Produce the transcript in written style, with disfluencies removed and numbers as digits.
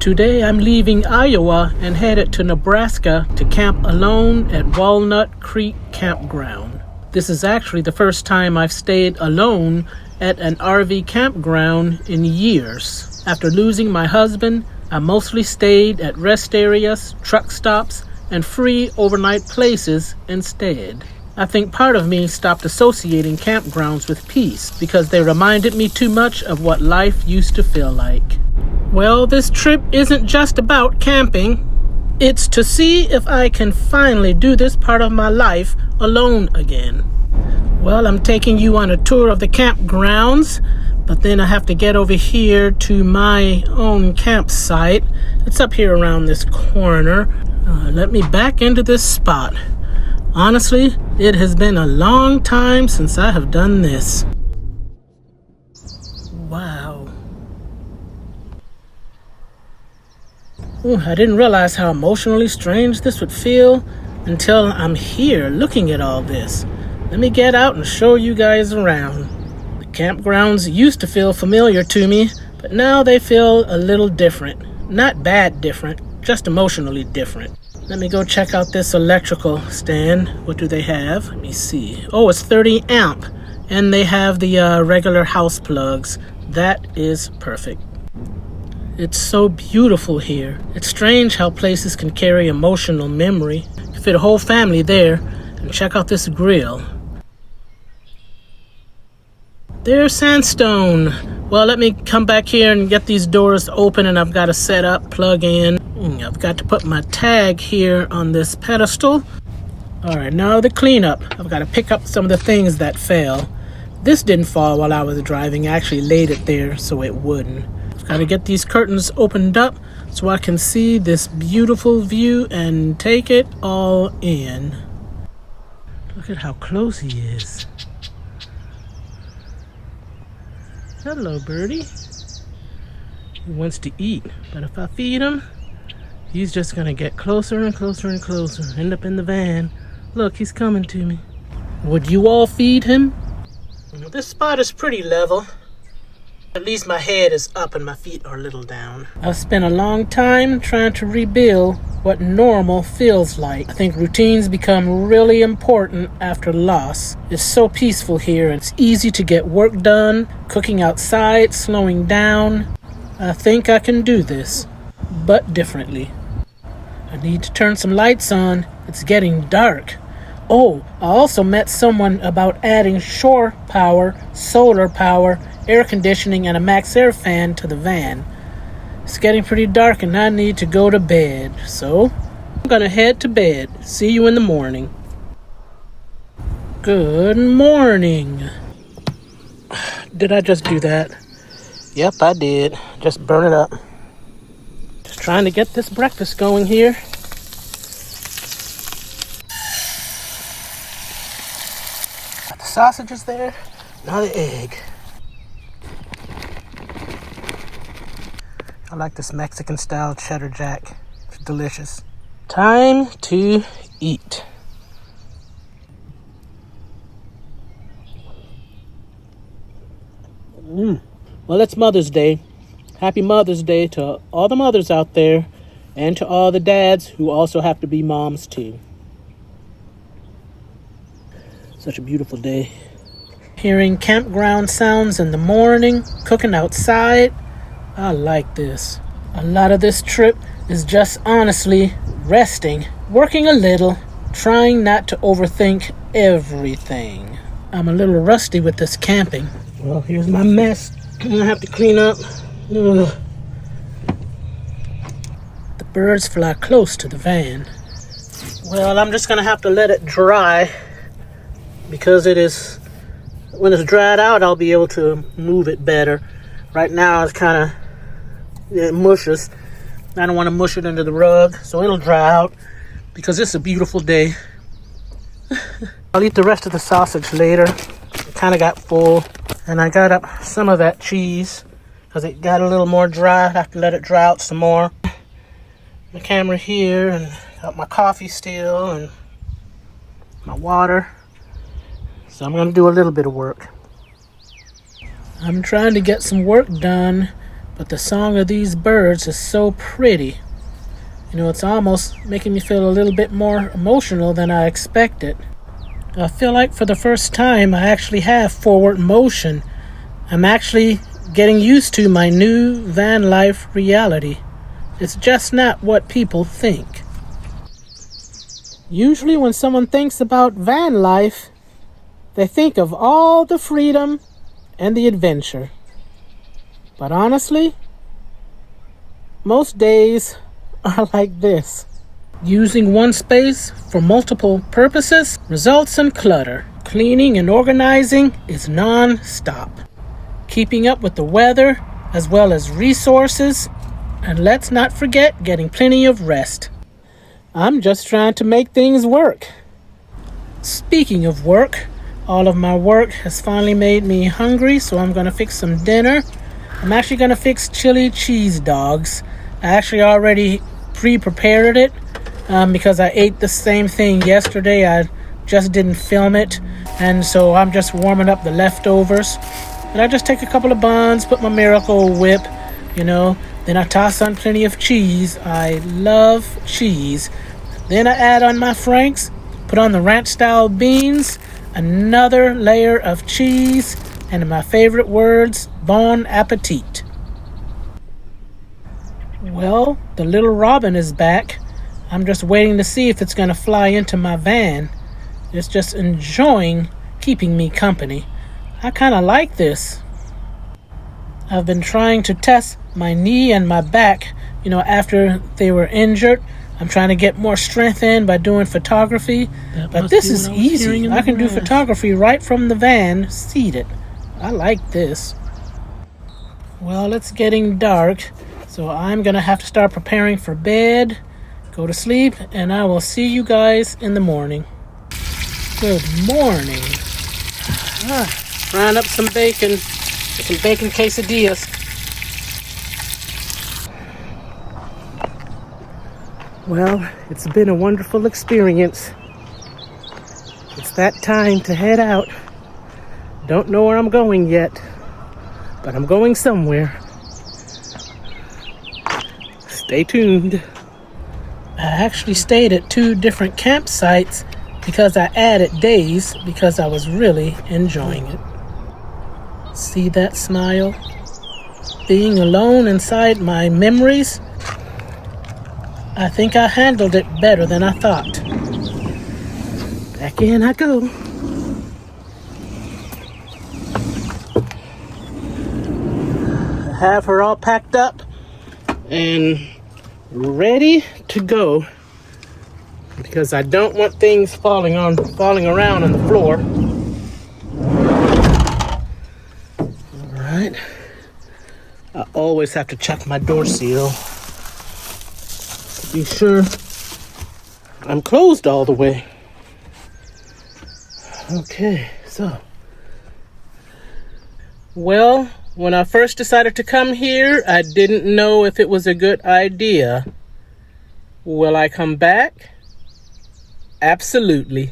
Today I'm leaving Iowa and headed to Nebraska to camp alone at Walnut Creek Campground. This is actually the first time I've stayed alone at an RV campground in years. After losing my husband, I mostly stayed at rest areas, truck stops, and free overnight places instead. I think part of me stopped associating campgrounds with peace because they reminded me too much of what life used to feel like. Well, this trip isn't just about camping. It's to see if I can finally do this part of my life alone again. Well, I'm taking you on a tour of the campgrounds, but then I have to get over here to my own campsite. It's up here around this corner. Let me back into this spot. Honestly, it has been a long time since I have done this. Wow. Ooh, I didn't realize how emotionally strange this would feel until I'm here looking at all this. Let me get out and show you guys around. The campgrounds used to feel familiar to me, but now they feel a little different. Not bad different, just emotionally different. Let me go check out this electrical stand. What do they have? Let me see. Oh, it's 30 amp. And they have the regular house plugs. That is perfect. It's so beautiful here. It's strange how places can carry emotional memory. You fit a whole family there. And check out this grill. There's sandstone. Well, let me come back here and get these doors open, and I've got to set up, plug in. I've got to put my tag here on this pedestal. All right, now the cleanup. I've got to pick up some of the things that fell. This didn't fall while I was driving. I actually laid it there so it wouldn't. I've got to get these curtains opened up so I can see this beautiful view and take it all in. Look at how close he is. Hello, birdie. He wants to eat, but if I feed him, he's just gonna get closer and closer and closer, end up in the van. Look, he's coming to me. Would you all feed him? This spot is pretty level. At least my head is up and my feet are a little down. I've spent a long time trying to rebuild what normal feels like. I think routines become really important after loss. It's so peaceful here. It's easy to get work done, cooking outside, slowing down. I think I can do this, but differently. I need to turn some lights on. It's getting dark. Oh, I also met someone about adding shore power, solar power, air conditioning, and a max air fan to the van. It's getting pretty dark and I need to go to bed. So, I'm gonna head to bed. See you in the morning. Good morning. Did I just do that? Yep, I did. Just burn it up. Just trying to get this breakfast going here. Got the sausages there. Now the egg. I like this Mexican style cheddar jack. It's delicious. Time to eat. Well, it's Mother's Day. Happy Mother's Day to all the mothers out there and to all the dads who also have to be moms too. Such a beautiful day. Hearing campground sounds in the morning, cooking outside. I like this. A lot of this trip is just honestly resting, working a little, trying not to overthink everything. I'm a little rusty with this camping. Well, here's my mess. I'm gonna have to clean up. Ugh. The birds fly close to the van. Well, I'm just gonna have to let it dry because when it's dried out, I'll be able to move it better. Right now, it's kind of, it mushes. I don't want to mush it into the rug, so it'll dry out because it's a beautiful day. I'll eat the rest of the sausage later. It kind of got full, and I got up some of that cheese because it got a little more dry. I have to let it dry out some more. My camera here, and got my coffee still, and my water. So I'm going to do a little bit of work. I'm trying to get some work done but the song of these birds is so pretty. You know, it's almost making me feel a little bit more emotional than I expected. I feel like for the first time I actually have forward motion. I'm actually getting used to my new van life reality. It's just not what people think. Usually when someone thinks about van life, they think of all the freedom and the adventure. But honestly, most days are like this. Using one space for multiple purposes results in clutter. Cleaning and organizing is non-stop. Keeping up with the weather as well as resources, and let's not forget getting plenty of rest. I'm just trying to make things work. Speaking of work, all of my work has finally made me hungry, so I'm going to fix some dinner. I'm actually going to fix chili cheese dogs. I actually already pre-prepared it because I ate the same thing yesterday. I just didn't film it, and so I'm just warming up the leftovers. And I just take a couple of buns, put my Miracle Whip, then I toss on plenty of cheese. I love cheese. Then I add on my Franks, put on the ranch style beans, another layer of cheese, and in my favorite words, bon appetit. Well, the little robin is back. I'm just waiting to see if it's going to fly into my van. It's just enjoying keeping me company. I kind of like this. I've been trying to test my knee and my back, after they were injured. I'm trying to get more strength in by doing photography. But this is easy. I can do photography right from the van, seated. I like this. Well, it's getting dark, so I'm going to have to start preparing for bed, go to sleep, and I will see you guys in the morning. Good morning. Frying up some bacon quesadillas. Well, it's been a wonderful experience. It's that time to head out. Don't know where I'm going yet, but I'm going somewhere. Stay tuned. I actually stayed at 2 different campsites because I added days because I was really enjoying it. See that smile? Being alone inside my memories, I think I handled it better than I thought. Back in I go. I have her all packed up and ready to go because I don't want things falling around on the floor. All right. I always have to check my door seal to be sure I'm closed all the way. Okay, so. Well, when I first decided to come here, I didn't know if it was a good idea. Will I come back? Absolutely.